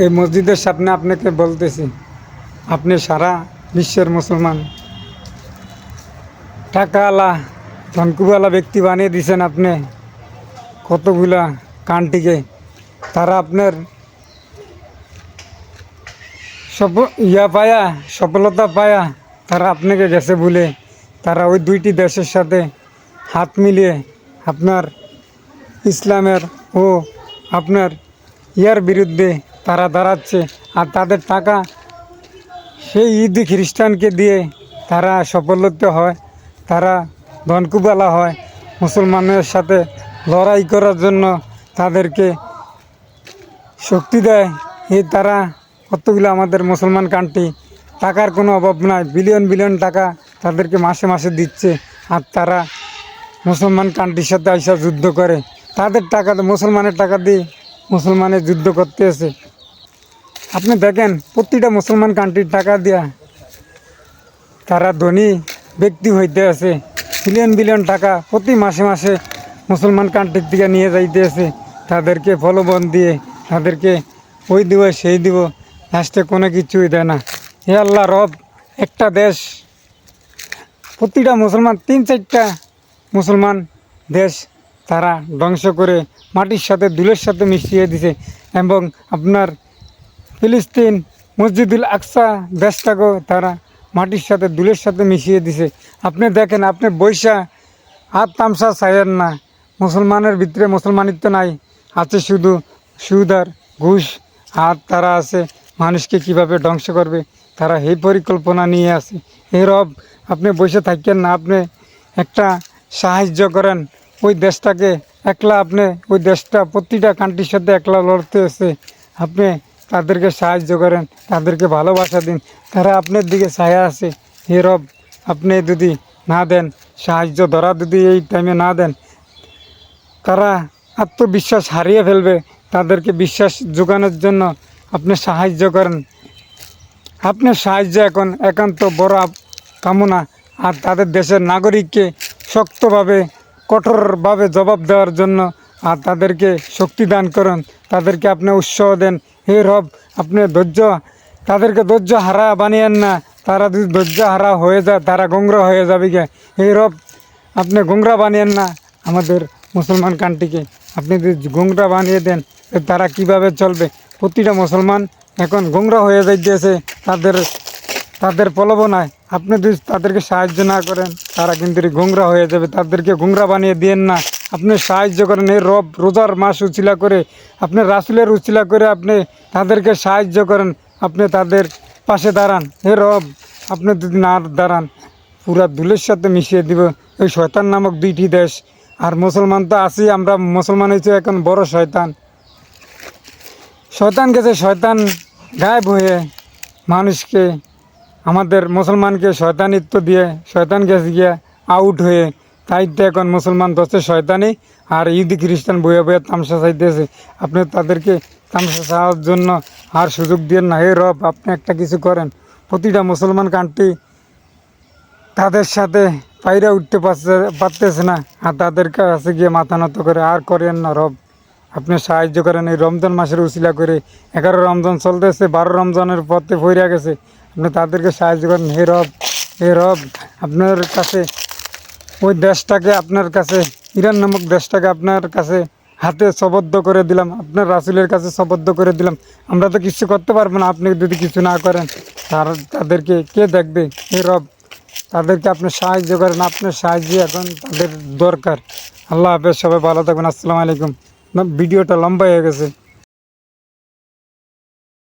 এই মসজিদের সামনে আপনাকে বলতেছি, আপনি সারা বিশ্বের মুসলমান টাকাওয়ালা ধনকুবালা ব্যক্তি বানিয়ে দিয়েছেন। আপনি কতগুলা কান্ট্রিকে, তারা আপনার সফলতা পায়া তারা আপনাকে গেছে বলে তারা ওই দুইটি দেশের সাথে হাত মিলিয়ে আপনার ইসলামের ও আপনার ইয়ার বিরুদ্ধে তারা দাঁড়াচ্ছে। আর তাদের টাকা সেই ইহুদি খ্রিস্টানকে দিয়ে তারা সফলতা হয়, তারা ধনকুবালা হয়। মুসলমানের সাথে লড়াই করার জন্য তাদেরকে শক্তি দেয়। তারা কতগুলো আমাদের মুসলমান কান্ট্রি, টাকার কোনো অভাব নাই, বিলিয়ন বিলিয়ন টাকা তাদেরকে মাসে মাসে দিচ্ছে। আর তারা মুসলমান কান্ট্রির সাথে আইসা যুদ্ধ করে, তাদের টাকা মুসলমানের টাকা দিয়ে মুসলমানের যুদ্ধ করতে আছে। আপনি দেখেন প্রতিটা মুসলমান কান্ট্রির টাকা দিয়া তারা ধনী ব্যক্তি হইতে আছে। বিলিয়ন বিলিয়ন টাকা প্রতি মাসে মাসে মুসলমান কান্ট্রির দিকে নিয়ে যাইতে আছে। তাদেরকে প্রলোভন দিয়ে তাদেরকে ওই দিব সেই দিব, লাস্টে কোনো কিছুই দেয় না। হে আল্লাহ রব, একটা দেশ প্রতিটা মুসলমান 3-4টা মুসলমান দেশ তারা ধ্বংস করে মাটির সাথে ধুলের সাথে মিশিয়ে দিছে। এবং আপনার ফিলিস্তিন মসজিদুল আকসা দেশটাকেও তারা মাটির সাথে ধুলের সাথে মিশিয়ে দিছে। আপনি দেখেন, আপনি বৈশা হাত তামসা চাইয়েন না। মুসলমানের ভিতরে মুসলমানিত্ব নাই, আছে শুধু সুদ আর ঘুষ। আর তারা আছে মানুষকে কিভাবে ধ্বংস করবে, তারা এই পরিকল্পনা নিয়ে আসে। হে রব, আপনি বসে থাকেন না, আপনি একটা সাহায্য করেন ওই দেশটাকে। একলা আপনি ওই দেশটা প্রতিটা কান্ট্রির সাথে একলা লড়তে আছে, আপনি তাদেরকে সাহায্য করেন, তাদেরকে ভালোবাসা দিন, তারা আপনার দিকে ছায়া আছে। হে রব, আপনি যদি না দেন সাহায্য, ধরা যদি এই টাইমে না দেন, তারা আত্মবিশ্বাস হারিয়ে ফেলবে। তাদেরকে বিশ্বাস যোগানোর জন্য আপনি সাহায্য করেন। আপনার সাহায্য এখন একান্ত বড় কামনা। আর তাদের দেশের নাগরিককে শক্তভাবে কঠোরভাবে জবাব দেওয়ার জন্য আর তাদেরকে শক্তি দান করেন, তাদেরকে আপনি উৎসাহ দেন। হে রব, আপনি তাদেরকে ধৈর্য হারা বানিয়েন না। তারা যদি ধৈর্য হারা হয়ে যায়, তারা গোংরা হয়ে যাবে গে। হে রব, আপনি গোংরা বানিয়েন না আমাদের মুসলমান কান্ট্রিকে। আপনি যদি গোংরা বানিয়ে দেন, তারা কিভাবে চলবে? প্রতিটা মুসলমান এখন গোংরা হয়ে যাইতেছে তাদের প্রলোভনায়। আপনি যদি তাদেরকে সাহায্য না করেন, তারা কিন্তু গোংরা হয়ে যাবে। তাদেরকে গোংরা বানিয়ে দিয়েন না, আপনি সাহায্য করেন। এই রব, রোজার মাস উচিলা করে, আপনি রাসুলের উচিলা করে আপনি তাদেরকে সাহায্য করেন, আপনি তাদের পাশে দাঁড়ান। হে রব, আপনি যদি না দাঁড়ান, পুরা ধুলের সাথে মিশিয়ে দিব ওই শয়তান নামক দুইটি দেশ। আর মুসলমান তো আছি, আমরা মুসলমান হয়েছি এখন বড় শয়তান গেছে, শয়তান গায়েব হয়ে মানুষকে, আমাদের মুসলমানকে শয়তানিত্ব দিয়ে শয়তান গেছে গিয়া আউট হয়ে। তাই তো এখন মুসলমান ধরছে শয়তানি, আর ইহুদি খ্রিস্টান বইয়া বইয়া তামসা চাইতেছে। আপনি তাদেরকে তামসা চাওয়ার জন্য আর সুযোগ দিয়ে না। হে রব, আপনি একটা কিছু করেন। প্রতিটা মুসলমান কান্ট্রি তাদের সাথে পায়রা উঠতে পারতেছে না, আর তাদের কাছে গিয়ে মাথা নত করে আর করেন না। রব, আপনি সাহায্য করেন। এই রমজান মাসের উসিলা করে 11 রমজান চলতেছে, 12 রমজানের পথে ফিরে গেছে, আপনি তাদেরকে সাহায্য করেন। হে রব, হে রব, আপনার কাছে ওই দেশটাকে, আপনার কাছে ইরান নামক দেশটাকে আপনার কাছে হাতে সবদ্ধ করে দিলাম, আপনার রাসুলের কাছে সবদ্ধ করে দিলাম। আমরা তো কিছু করতে পারবো না, আপনি যদি কিছু না করেন তাদেরকে কে দেখবে? হে রব, তাদেরকে আপনি সাহায্য করেন, আপনার সাহায্য এখন তাদের দরকার। আল্লাহ হাফেজ, সবাই ভালো থাকবেন। আসসালামু আলাইকুম। ভিডিওটা লম্বা হয়ে গেছে।